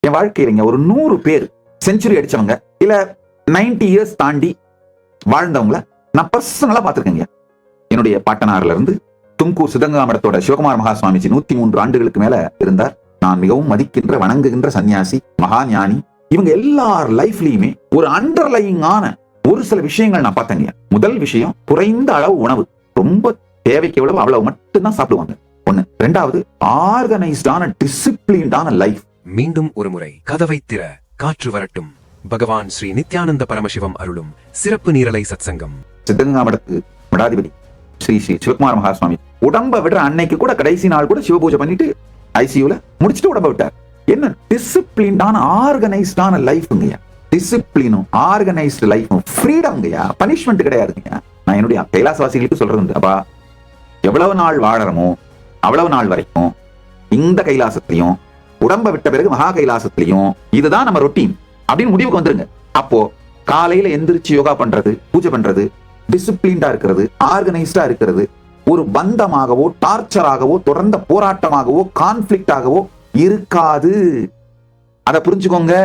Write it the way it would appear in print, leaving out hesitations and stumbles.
என் வாழ்க்கையிலங்க ஒரு 100 பேர் செஞ்சுரி அடிச்சவங்க இல்ல 90 இயர்ஸ் தாண்டி வாழ்ந்தவங்கள நான் பர்சனலா பார்த்திருக்கேங்க. என்னுடைய பாட்டனார்ல இருந்து தும்கூர் சிதங்கா மடத்தோட சிவகுமார் மகா சுவாமிஜி 103 ஆண்டுகளுக்கு மேல இருந்தார். நான் மிகவும் மதிக்கின்ற வணங்குகின்ற சன்னியாசி, மகா ஞானி. இவங்க எல்லார் லைஃப்லயுமே ஒரு அண்டர்லையிங்கான ஒரு சில விஷயங்கள் நான் பார்த்தேங்க. முதல் விஷயம், குறைந்த அளவு உணவு, ரொம்ப தேவைக்கு எவ்வளவு அவ்வளவு மட்டும்தான் சாப்பிடுவாங்க. ஒண்ணு. ரெண்டாவது, ஆர்கனைஸ்டான டிசிப்ளின்டான லைஃப். மீண்டும் ஒரு முறை கதவை திற, காற்று வரட்டும். பகவான் ஸ்ரீ நித்யானந்த பரமசிவம் அருளும் சிறப்பு நீரலை சத்சங்கம். சிதங்கா மடத்து மடாதிபதி ஸ்ரீ ஸ்ரீ சிவகுமார் மகா சுவாமி உடம்ப விடுற அன்னைக்கு கூட கடைசி நாள் கூட சிவபூஜை பண்ணிட்டு ஐசியூல முடிச்சுட்டு உடம்ப விட்டார். என்ன டிசிப்ளின்டான ஆர்கனைஸ்டான லைஃப்ங்கய்யா. டிசிப்ளினும் ஆர்கனைஸ்டு லைஃபும் ஃப்ரீடம்ங்கய்யா, பனிஷ்மெண்ட் கிடையாதுங்க. நான் என்னுடைய கைலாசவாசிகளுக்கு சொல்றது உண்டு, அப்பா எவ்வளவு நாள் வாழறமோ அவ்வளவு நாள் வரைக்கும் இந்த கைலாசத்திலையும் உடம்ப விட்ட பிறகு மகா கைலாசத்திலையும் இதுதான் நம்ம ரொட்டீன் அப்படின்னு முடிவுக்கு வந்துருங்க. அப்போ காலையில எந்திரிச்சு யோகா பண்றது, பூஜை பண்றது, டிசிப்ளின்டா இருக்கிறது, ஆர்கனைஸ்டா இருக்கிறது ஒரு பந்தமாகவோ டார்ச்சராகவோ தொடர்ந்த போராட்டமாகவோ கான்ஃபிளிக்டாகவோ இருக்காது. அதை புரிஞ்சுக்கோங்க.